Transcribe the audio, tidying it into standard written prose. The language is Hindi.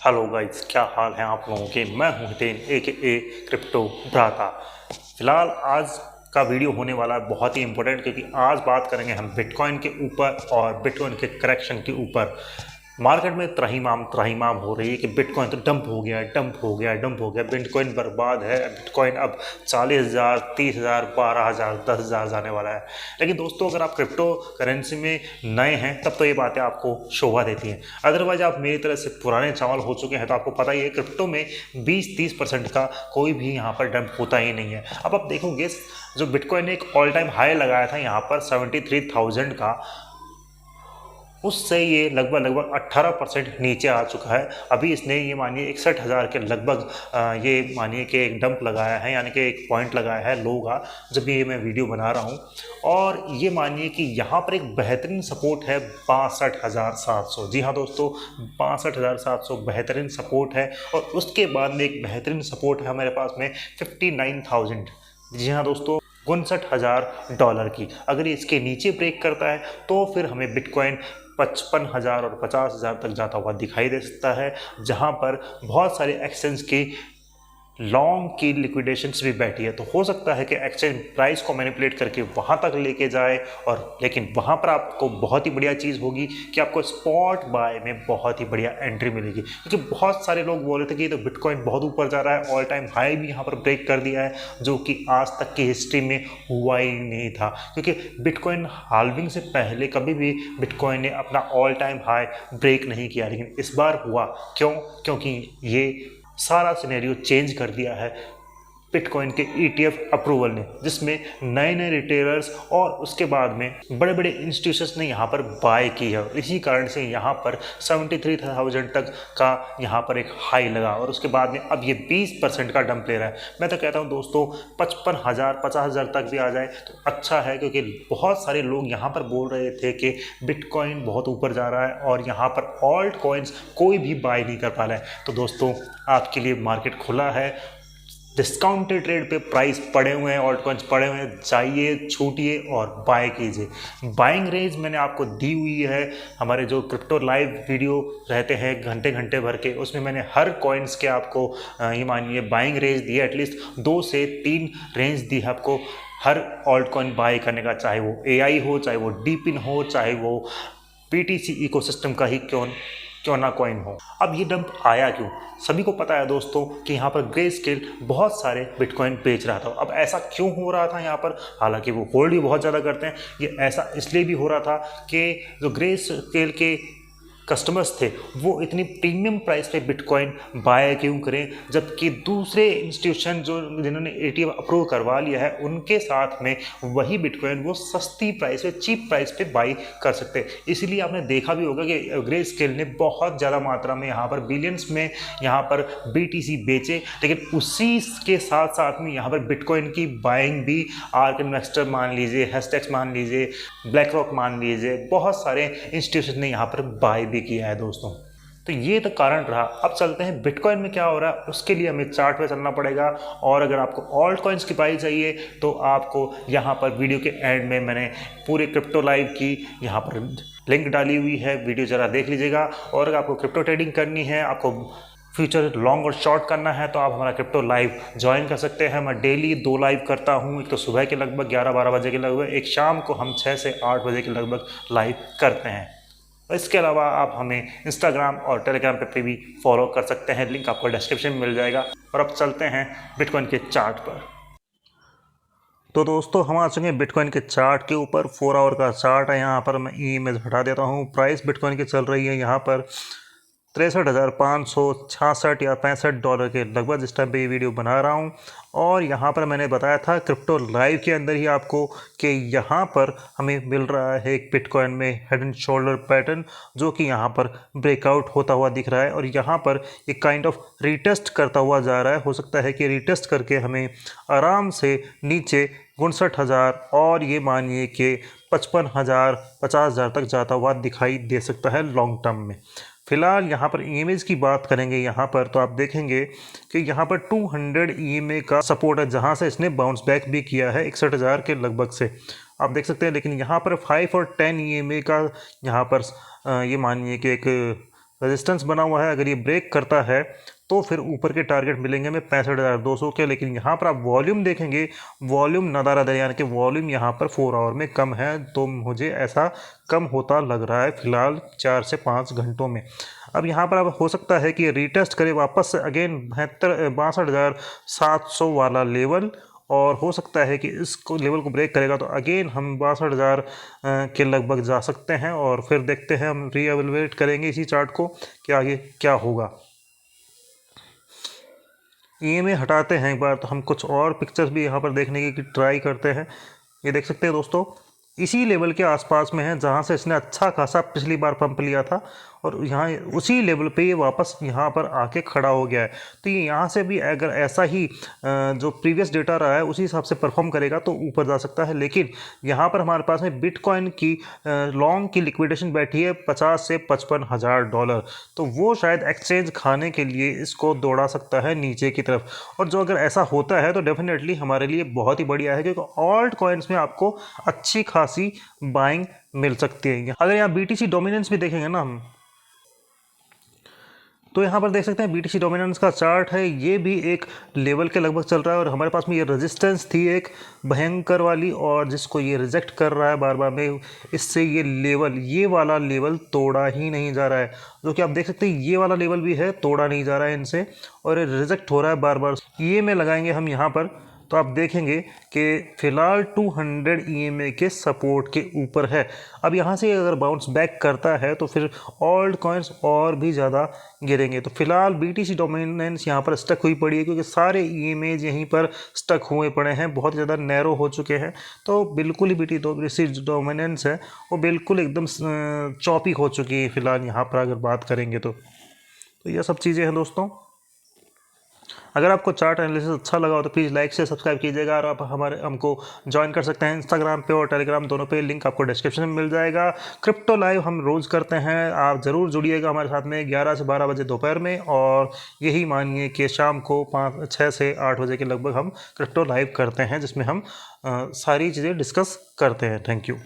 हेलो गाइस, क्या हाल है आप लोगों के। मैं हूं हितेन ए क्रिप्टो भ्राता। फिलहाल आज का वीडियो होने वाला है बहुत ही इंपॉर्टेंट, क्योंकि आज बात करेंगे हम बिटकॉइन के ऊपर और बिटकॉइन के करेक्शन के ऊपर। मार्केट में त्राहिमाम हो रही है कि बिटकॉइन तो डंप हो गया, बिटकॉइन बर्बाद है, बिटकॉइन अब 40,000, 30,000, 12,000, 10,000 जाने वाला है। लेकिन दोस्तों, अगर आप क्रिप्टो करेंसी में नए हैं तब तो ये बातें आपको शोभा देती हैं। अदरवाइज आप मेरी तरह से पुराने चावल हो चुके हैं तो आपको पता ही है क्रिप्टो में 20-30% का कोई भी यहाँ पर डंप होता ही नहीं है। अब आप देखोगे, जो बिटकॉइन ने एक ऑल टाइम हाई लगाया था यहाँ पर 73,000 का, उससे ये लगभग 18% नीचे आ चुका है। अभी इसने ये मानिए 61,000 के लगभग ये मानिए कि एक डंप लगाया है, यानी कि एक पॉइंट लगाया है लो का, जब ये मैं वीडियो बना रहा हूँ। और ये मानिए कि यहाँ पर एक बेहतरीन सपोर्ट है 62,700। जी हाँ दोस्तों, 62,700 बेहतरीन सपोर्ट है। और उसके बाद में एक बेहतरीन सपोर्ट है हमारे पास में 59,000। जी हाँ दोस्तों, $59,000 की। अगर ये इसके नीचे ब्रेक करता है तो फिर हमें बिटकॉइन 55,000 और 50,000 तक जाता हुआ दिखाई दे सकता है, जहां पर बहुत सारे एक्सचेंज की लॉन्ग की लिक्विडेशंस भी बैठी है। तो हो सकता है कि एक्सचेंज प्राइस को मैनिपुलेट करके वहां तक लेके जाए, और लेकिन वहां पर आपको बहुत ही बढ़िया चीज़ होगी कि आपको स्पॉट बाय में बहुत ही बढ़िया एंट्री मिलेगी। क्योंकि बहुत सारे लोग बोल रहे थे कि तो बिटकॉइन बहुत ऊपर जा रहा है, ऑल टाइम हाई भी यहाँ पर ब्रेक कर दिया है, जो कि आज तक की हिस्ट्री में हुआ ही नहीं था। क्योंकि बिटकॉइन हाल्विंग से पहले कभी भी बिटकॉइन ने अपना ऑल टाइम हाई ब्रेक नहीं किया, लेकिन इस बार हुआ। क्योंकि ये सारा सिनेरियो चेंज कर दिया है बिटकॉइन के ETF अप्रूवल ने, जिसमें नए नए रिटेलर्स और उसके बाद में बड़े बड़े इंस्टीट्यूशंस ने यहाँ पर बाय की है। इसी कारण से यहाँ पर 73,000 तक का यहाँ पर एक हाई लगा, और उसके बाद में अब ये 20% का डंप ले रहा है। मैं तो कहता हूँ दोस्तों, 55,000, 50,000 तक भी आ जाए तो अच्छा है, क्योंकि बहुत सारे लोग यहाँ पर बोल रहे थे कि बिटकॉइन बहुत ऊपर जा रहा है और यहाँ पर ऑल्ट कॉइन्स कोई भी बाय नहीं कर पा रहा है। तो दोस्तों, आपके लिए मार्केट खुला है, डिस्काउंटेड रेट पे प्राइस पड़े हुए हैं, ऑल्ट कॉइन्स पड़े हुए हैं, जाइए छूटिए और बाय कीजिए। बाइंग रेंज मैंने आपको दी हुई है, हमारे जो क्रिप्टो लाइव वीडियो रहते हैं घंटे घंटे भर के, उसमें मैंने हर कॉइन्स के आपको ये मानिए बाइंग रेंज दी है। एटलीस्ट 2 से 3 रेंज दी है आपको हर ऑल्ट कॉइन बाय करने का, चाहे वो AI हो, चाहे वो डीपिन हो, चाहे वो BTC इकोसिस्टम का ही क्यों ना कॉइन हो। अब ये डंप आया क्यों? सभी को पता है दोस्तों कि यहाँ पर ग्रे स्केल बहुत सारे बिटकॉइन बेच रहा था। अब ऐसा क्यों हो रहा था यहाँ पर? हालांकि वो होल्ड भी बहुत ज़्यादा करते हैं, ये ऐसा इसलिए भी हो रहा था कि जो ग्रे स्केल के कस्टमर्स थे वो इतनी प्रीमियम प्राइस पे बिटकॉइन बाय क्यों करें, जबकि दूसरे इंस्टीट्यूशन जो जिन्होंने ETF अप्रूव करवा लिया है उनके साथ में वही बिटकॉइन वो सस्ती प्राइस पे, चीप प्राइस पे बाई कर सकते हैं। इसीलिए आपने देखा भी होगा कि ग्रे स्केल ने बहुत ज़्यादा मात्रा में यहाँ पर बिलियंस में यहाँ पर BTC बेचे, लेकिन उसी के साथ साथ में यहाँ पर बिटकॉइन की बाइंग भी आर्क इन्वेस्टर मान लीजिए, हैशटैग्स मान लीजिए, ब्लैक रॉक मान लीजिए, बहुत सारे इंस्टीट्यूशन ने यहाँ पर बाय भी किया है दोस्तों। तो ये तो कारण रहा। अब चलते हैं बिटकॉइन में क्या हो रहा है, उसके लिए हमें चार्ट पे चलना पड़ेगा। और अगर आपको ऑल्ट कॉइन्स की बाई चाहिए तो आपको यहाँ पर वीडियो के एंड में मैंने पूरे क्रिप्टो लाइव की यहाँ पर लिंक डाली हुई है, वीडियो ज़रा देख लीजिएगा। और अगर आपको क्रिप्टो ट्रेडिंग करनी है, आपको फ्यूचर लॉन्ग और शॉर्ट करना है, तो आप हमारा क्रिप्टो लाइव ज्वाइन कर सकते हैं। मैं डेली 2 लाइव करता हूं, एक तो सुबह के लगभग 11-12 बजे के लगभग, एक शाम को हम 6 से 8 बजे के लगभग लाइव करते हैं। और इसके अलावा आप हमें इंस्टाग्राम और टेलीग्राम पे भी फॉलो कर सकते हैं, लिंक आपको डिस्क्रिप्शन में मिल जाएगा। और अब चलते हैं बिटकॉइन के चार्ट पर। तो दोस्तों, हम आ चुके हैं बिटकॉइन के चार्ट के ऊपर। 4 आवर का चार्ट है। यहाँ पर मैं इमेज हटा देता हूँ। प्राइस बिटकॉइन की चल रही है यहाँ पर 63,566 या $65 के लगभग जिस टाइम पे ये वीडियो बना रहा हूँ। और यहाँ पर मैंने बताया था क्रिप्टो लाइव के अंदर ही आपको कि यहाँ पर हमें मिल रहा है एक बिटकॉइन में हेड एंड शोल्डर पैटर्न, जो कि यहाँ पर ब्रेकआउट होता हुआ दिख रहा है और यहाँ पर एक काइंड ऑफ रीटेस्ट करता हुआ जा रहा है। हो सकता है कि रीटेस्ट करके हमें आराम से नीचे 59,000 और ये मानिए कि 55,000, 50,000 तक जाता हुआ दिखाई दे सकता है लॉन्ग टर्म में। फिलहाल यहाँ पर EMAs की बात करेंगे यहाँ पर, तो आप देखेंगे कि यहाँ पर 200 EMA का सपोर्ट है, जहाँ से इसने बाउंस बैक भी किया है 61,000 के लगभग से, आप देख सकते हैं। लेकिन यहाँ पर 5 और 10 EMA का यहाँ पर ये मानिए कि एक रेजिस्टेंस बना हुआ है, अगर ये ब्रेक करता है तो फिर ऊपर के टारगेट मिलेंगे हमें 65,200 के। लेकिन यहाँ पर आप वॉल्यूम देखेंगे, वॉल्यूम नदारद है, यानी कि वॉल्यूम यहाँ पर 4 आवर में कम है, तो मुझे ऐसा कम होता लग रहा है फिलहाल 4 से 5 घंटों में। अब यहाँ पर अब हो सकता है कि रीटेस्ट करे वापस से अगेन 62,700 वाला लेवल, और हो सकता है कि इस लेवल को ब्रेक करेगा तो अगेन हम 62,000 के लगभग जा सकते हैं। और फिर देखते हैं, हम रीएवलुएट करेंगे इसी चार्ट को कि आगे क्या होगा। EMA हटाते हैं एक बार, तो हम कुछ और पिक्चर्स भी यहाँ पर देखने की ट्राई करते हैं। ये देख सकते हैं दोस्तों, इसी लेवल के आसपास में है जहाँ से इसने अच्छा खासा पिछली बार पंप लिया था, और यहाँ उसी लेवल पे ये वापस यहाँ पर आके खड़ा हो गया है। तो ये यहाँ से भी अगर ऐसा ही जो प्रीवियस डेटा रहा है उसी हिसाब से परफॉर्म करेगा तो ऊपर जा सकता है। लेकिन यहाँ पर हमारे पास में बिटकॉइन की लॉन्ग की लिक्विडेशन बैठी है 50 से 55,000 डॉलर, तो वो शायद एक्सचेंज खाने के लिए इसको दौड़ा सकता है नीचे की तरफ। और जो अगर ऐसा होता है तो डेफिनेटली हमारे लिए बहुत ही बढ़िया है, क्योंकि ऑल्ट कॉइन्स में आपको अच्छी खासी बाइंग मिल सकती है। अगर यहाँ BTC डोमिनेंस भी देखेंगे ना हम, तो यहाँ पर देख सकते हैं BTC डोमिनेंस का चार्ट है, ये भी एक लेवल के लगभग चल रहा है। और हमारे पास में ये रेजिस्टेंस थी एक भयंकर वाली, और जिसको ये रिजेक्ट कर रहा है बार बार में, इससे ये लेवल, ये वाला लेवल तोड़ा ही नहीं जा रहा है। जो कि आप देख सकते हैं ये वाला लेवल भी है, तोड़ा नहीं जा रहा है इनसे, और ये रिजेक्ट हो रहा है बार बार। ये में लगाएंगे हम यहाँ पर, तो आप देखेंगे कि फ़िलहाल 200 EMA के सपोर्ट के ऊपर है। अब यहाँ से अगर बाउंस बैक करता है तो फिर ऑल्ट कॉइन्स और भी ज़्यादा गिरेंगे। तो फिलहाल BTC डोमिनेंस यहाँ पर स्टक हुई पड़ी है, क्योंकि सारे EMAs यहीं पर स्टक हुए पड़े हैं, बहुत ज़्यादा नैरो हो चुके हैं। तो बिल्कुल ही BTC डोमिनेंस है वो बिल्कुल एकदम चौपी हो चुकी है फिलहाल यहाँ पर अगर बात करेंगे तो ये सब चीज़ें हैं दोस्तों। अगर आपको चार्ट एनालिसिस अच्छा लगा हो तो प्लीज़ लाइक से सब्सक्राइब कीजिएगा, और आप हमको ज्वाइन कर सकते हैं इंस्टाग्राम पे और टेलीग्राम दोनों पे, लिंक आपको डिस्क्रिप्शन में मिल जाएगा। क्रिप्टो लाइव हम रोज़ करते हैं, आप ज़रूर जुड़िएगा हमारे साथ में 11 से 12 बजे दोपहर में, और यही मानिए कि शाम को 6 से 8 बजे के लगभग हम क्रिप्टो लाइव करते हैं, जिसमें हम सारी चीज़ें डिस्कस करते हैं। Thank you.